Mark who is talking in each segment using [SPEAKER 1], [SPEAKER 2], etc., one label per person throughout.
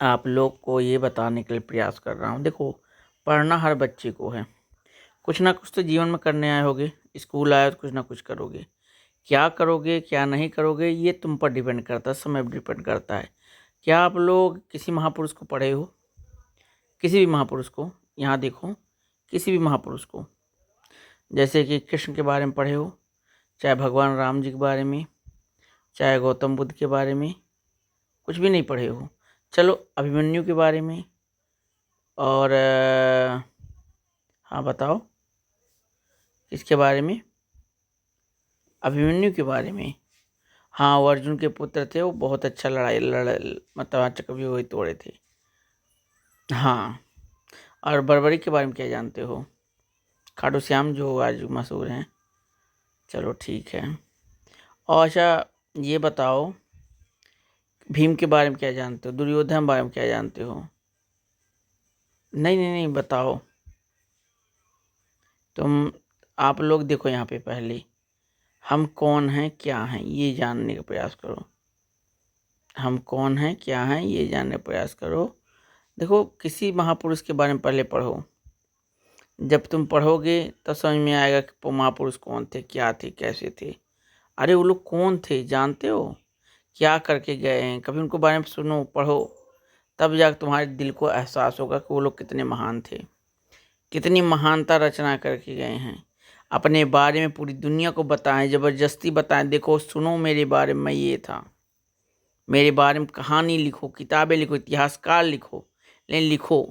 [SPEAKER 1] आप लोग को ये बताने के लिए प्रयास कर रहा हूँ। देखो, पढ़ना हर बच्चे को है। कुछ ना कुछ तो जीवन में करने आए होगे। स्कूल आए तो कुछ ना कुछ करोगे। क्या करोगे, क्या नहीं करोगे, ये तुम पर डिपेंड करता है, समय पर डिपेंड करता है। क्या आप लोग किसी महापुरुष को पढ़े हो? किसी भी महापुरुष को, यहाँ देखो, किसी भी महापुरुष को, जैसे कि कृष्ण के बारे में पढ़े हो, चाहे भगवान राम जी के बारे में, चाहे गौतम बुद्ध के बारे में, कुछ भी नहीं पढ़े हो। चलो अभिमन्यु के बारे में, और हाँ बताओ किसके बारे में? अभिमन्यु के बारे में। हाँ, वो अर्जुन के पुत्र थे, वो बहुत अच्छा लड़ाई मतलब चक्रव्यूह वही तोड़े थे। हाँ, और बर्बरी के बारे में क्या जानते हो? खाटू श्याम जो आज मशहूर हैं। चलो ठीक है। और अच्छा ये बताओ, भीम के बारे में क्या जानते हो? दुर्योधन के बारे में क्या जानते हो? नहीं नहीं नहीं, बताओ तुम। आप लोग देखो यहाँ पे, पहले हम कौन हैं, क्या हैं, ये जानने का प्रयास करो। हम कौन हैं, क्या हैं, ये जानने का प्रयास करो। देखो, किसी महापुरुष के बारे में पहले पढ़ो। जब तुम पढ़ोगे तब समझ में आएगा कि वो महापुरुष कौन थे, क्या थे, कैसे थे। अरे वो लोग कौन थे जानते हो? क्या करके गए हैं, कभी उनको बारे में सुनो, पढ़ो। तब जाकर तुम्हारे दिल को एहसास होगा कि वो लोग कितने महान थे, कितनी महानता रचना करके गए हैं। अपने बारे में पूरी दुनिया को बताएं, ज़बरदस्ती बताएं, देखो सुनो मेरे बारे में, मैं ये था। मेरे बारे में कहानी लिखो, किताबें लिखो, इतिहासकार लिखो, लेकिन लिखो।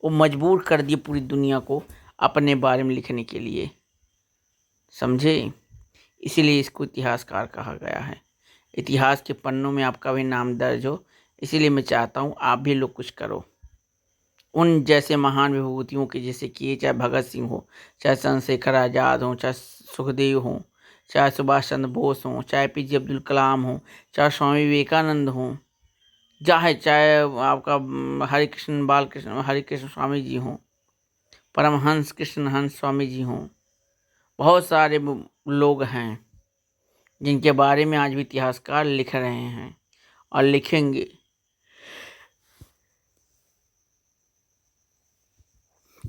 [SPEAKER 1] वो मजबूर कर दिए पूरी दुनिया को अपने बारे में लिखने के लिए, समझे? इसीलिए इसको इतिहासकार कहा गया है। इतिहास के पन्नों में आपका भी नाम दर्ज हो। इसीलिए मैं चाहता हूँ आप भी लोग कुछ करो, उन जैसे महान विभूतियों के जैसे किए, चाहे भगत सिंह हो, चाहे चंद्रशेखर आज़ाद हो, चाहे सुखदेव हो, चाहे सुभाष चंद्र बोस हो, चाहे पीजे अब्दुल कलाम हो, चाहे स्वामी विवेकानंद हो, चाहे चाहे आपका हरे कृष्ण स्वामी जी हों, परमहंस कृष्ण हंस स्वामी जी हों। बहुत सारे लोग हैं जिनके बारे में आज भी इतिहासकार लिख रहे हैं और लिखेंगे।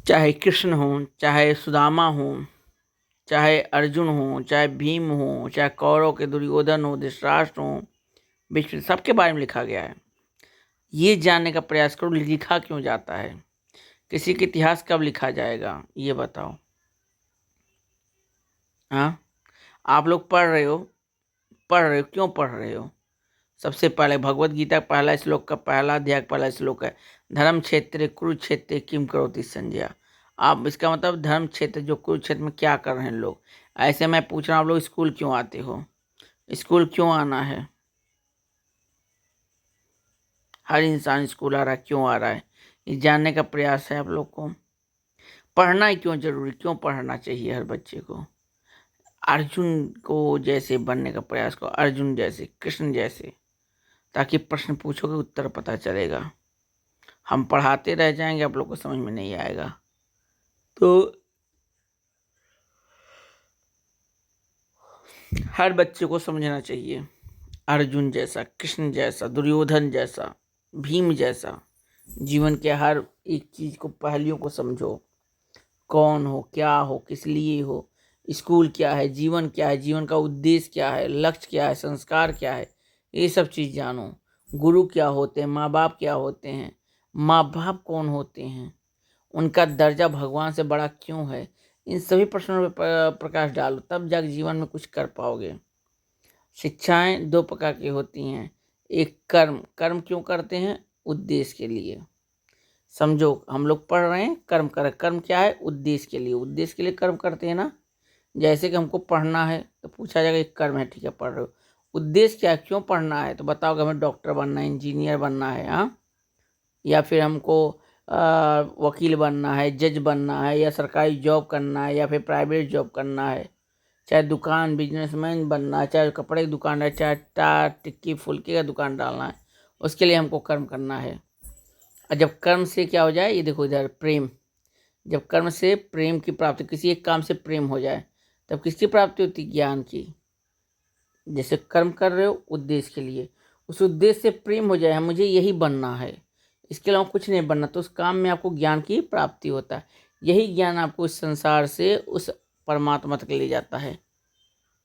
[SPEAKER 1] चाहे कृष्ण हो, चाहे सुदामा हो, चाहे अर्जुन हो, चाहे भीम हो, चाहे कौरव के दुर्योधन हो, धृतराष्ट्र हो, विष्णु, सबके बारे में लिखा गया है। ये जानने का प्रयास करो, लिखा क्यों जाता है, किसी के इतिहास कब लिखा जाएगा, ये बताओ। हाँ, आप लोग पढ़ रहे हो, क्यों पढ़ रहे हो? सबसे पहले भगवत गीता पहला श्लोक का पहला अध्याय पहला श्लोक है, धर्म क्षेत्र कुरुक्षेत्र किम करोति संजय। आप इसका मतलब धर्म क्षेत्र, जो कुरुक्षेत्र में क्या कर रहे हैं लोग। ऐसे मैं पूछ रहा हूँ, आप लोग स्कूल क्यों आते हो? स्कूल क्यों आना है? हर इंसान स्कूल आ रहा है, क्यों आ रहा है? ये जानने का प्रयास है आप लोग को। पढ़ना ही क्यों जरूरी, क्यों पढ़ना चाहिए हर बच्चे को? अर्जुन को जैसे बनने का प्रयास करो, अर्जुन जैसे, कृष्ण जैसे, ताकि प्रश्न पूछोगे उत्तर पता चलेगा। हम पढ़ाते रह जाएंगे, आप लोग को समझ में नहीं आएगा। तो हर बच्चे को समझना चाहिए, अर्जुन जैसा, कृष्ण जैसा, दुर्योधन जैसा, भीम जैसा। जीवन के हर एक चीज को, पहलुओं को समझो। कौन हो, क्या हो, किस लिए हो, स्कूल क्या है, जीवन क्या है, जीवन का उद्देश्य क्या है, लक्ष्य क्या है, संस्कार क्या है, ये सब चीज़ जानो। गुरु क्या होते हैं, माँ बाप क्या होते हैं, माँ बाप कौन होते हैं, उनका दर्जा भगवान से बड़ा क्यों है। इन सभी प्रश्नों पर प्रकाश डालो, तब जाकर जीवन में कुछ कर पाओगे। शिक्षाएं दो प्रकार की होती हैं। एक कर्म, कर्म क्यों करते हैं? उद्देश्य के लिए। समझो, हम लोग पढ़ रहे हैं, कर्म कर, कर्म क्या है? उद्देश्य के लिए, उद्देश्य के लिए कर्म करते हैं ना। जैसे कि हमको पढ़ना है तो पूछा जाएगा एक कर्म है, ठीक है पढ़ रहे हो। उद्देश्य क्या है, क्यों पढ़ना है? तो बताओगे हमें डॉक्टर बनना है, इंजीनियर बनना है, हाँ, या फिर हमको वकील बनना है, जज बनना है, या सरकारी जॉब करना है, या फिर प्राइवेट जॉब करना है, चाहे दुकान बिजनेसमैन बनना है, चाहे कपड़े की दुकान है, चाहे टिक्की फुल्की का दुकान डालना है, उसके लिए हमको कर्म करना है। और जब कर्म से क्या हो जाए, ये देखो इधर प्रेम, जब कर्म से प्रेम की प्राप्ति, किसी एक काम से प्रेम हो जाए, तब किसकी प्राप्ति होती? ज्ञान की। जैसे कर्म कर रहे हो उद्देश्य के लिए, उस उद्देश्य से प्रेम हो जाए, मुझे यही बनना है, इसके अलावा कुछ नहीं बनना। तो उस काम में आपको ज्ञान की प्राप्ति होता है। यही ज्ञान आपको इस संसार से उस परमात्मा तक ले जाता है।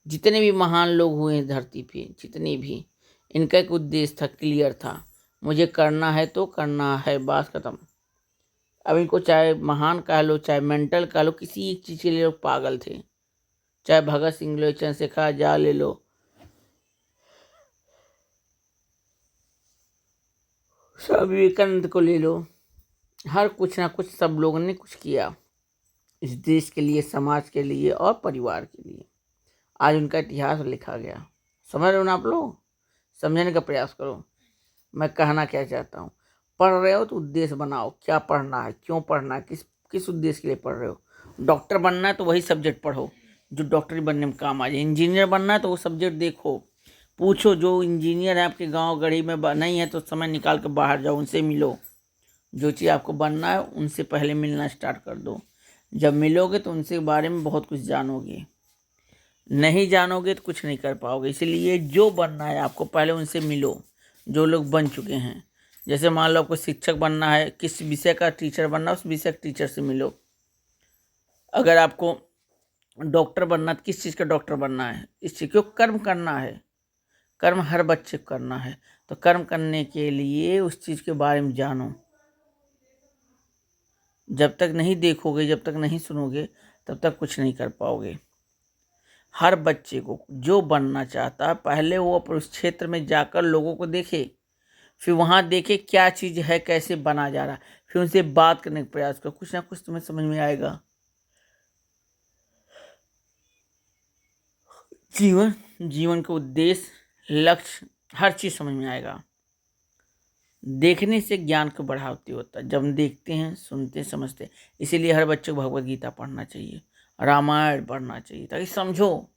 [SPEAKER 1] जितने भी महान लोग हुए हैं धरती पे, जितने भी, इनका एक उद्देश्य था, क्लियर था, मुझे करना है तो करना है, बात खत्म। अब इनको चाहे महान कह लो, चाहे मेंटल कह लो, किसी एक चीज़ के लिए लोग पागल थे। चाहे भगत सिंह ले लो, चंद्रशेखर आजाद ले लो, स्वामी विवेकानंद को ले लो, हर कुछ ना कुछ सब लोगों ने कुछ किया इस देश के लिए, समाज के लिए और परिवार के लिए। आज उनका इतिहास लिखा गया। समझ रहे हो ना आप लोग? समझने का प्रयास करो मैं कहना क्या चाहता हूँ। पढ़ रहे हो तो उद्देश्य बनाओ, क्या पढ़ना है, क्यों पढ़ना है, किस किस उद्देश्य के लिए पढ़ रहे हो। डॉक्टर बनना है तो वही सब्जेक्ट पढ़ो जो डॉक्टरी बनने में काम आ जाए। इंजीनियर बनना है तो वो सब्जेक्ट देखो, पूछो जो इंजीनियर है आपके गांव गढ़ी में नहीं है तो समय निकाल कर बाहर जाओ, उनसे मिलो। जो चीज़ आपको बनना है उनसे पहले मिलना स्टार्ट कर दो। जब मिलोगे तो उनसे बारे में बहुत कुछ जानोगे। नहीं जानोगे तो कुछ नहीं कर पाओगे। इसीलिए जो बनना है आपको पहले उनसे मिलो जो लोग बन चुके हैं। जैसे मान लो आपको शिक्षक बनना है, किस विषय का टीचर बनना है, उस विषय के टीचर से मिलो। अगर आपको डॉक्टर बनना है, किस चीज़ का डॉक्टर बनना है, इस चीज़ को कर्म करना है। कर्म हर बच्चे को करना है, तो कर्म करने के लिए उस चीज़ के बारे में जानो। जब तक नहीं देखोगे, जब तक नहीं सुनोगे, तब तक कुछ नहीं कर पाओगे। हर बच्चे को जो बनना चाहता है पहले वो उस क्षेत्र में जाकर लोगों को देखे, फिर वहाँ देखे क्या चीज़ है, कैसे बना जा रहा है, फिर उनसे बात करने का प्रयास करो। कुछ ना कुछ तुम्हें समझ में आएगा। जीवन का उद्देश्य, लक्ष्य, हर चीज़ समझ में आएगा। देखने से ज्ञान को बढ़ावती होता है। जब हम देखते हैं, सुनते हैं, समझते हैं। इसीलिए हर बच्चे को भगवत गीता पढ़ना चाहिए, रामायण पढ़ना चाहिए, ताकि समझो।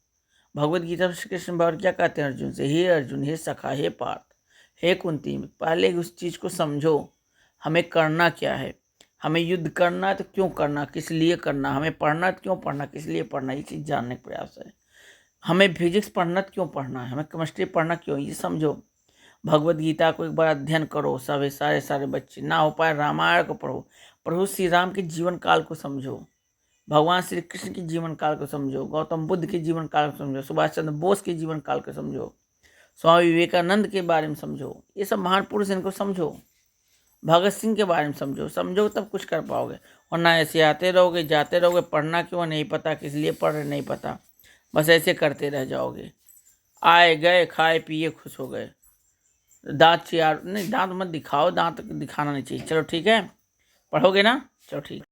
[SPEAKER 1] भगवत गीता में श्री कृष्ण भगवान क्या कहते हैं अर्जुन से? हे अर्जुन, हे सखा, हे पार्थ, हे कुंती, पहले उस चीज़ को समझो। हमें करना क्या है, हमें युद्ध करना है तो क्यों करना, किस लिए करना, हमें पढ़ना तो क्यों पढ़ना, किस लिए पढ़ना, ये चीज़ जानने का प्रयास है। हमें फिजिक्स पढ़ना तो क्यों पढ़ना है, हमें केमिस्ट्री पढ़ना क्यों, ये समझो। भगवत गीता को एक बार अध्ययन करो, सभी सारे बच्चे, ना हो पाए रामायण को पढ़ो। प्रभु श्री राम के जीवन काल को समझो, भगवान श्री कृष्ण के जीवन काल को समझो, गौतम बुद्ध के जीवन काल को समझो, सुभाष चंद्र बोस के जीवन काल को समझो, स्वामी विवेकानंद के बारे में समझो। ये सब महान पुरुष, इनको समझो। भगत सिंह के बारे में समझो तब कुछ कर पाओगे। और ना ऐसे आते रहोगे, जाते रहोगे, पढ़ना क्यों नहीं पता, किस लिए पढ़ रहे नहीं पता, बस ऐसे करते रह जाओगे। आए गए, खाए पिए, खुश हो गए। दांत चियार नहीं, दांत मत दिखाओ, दांत दिखाना नहीं चाहिए। चलो ठीक है, पढ़ोगे ना? चलो ठीक।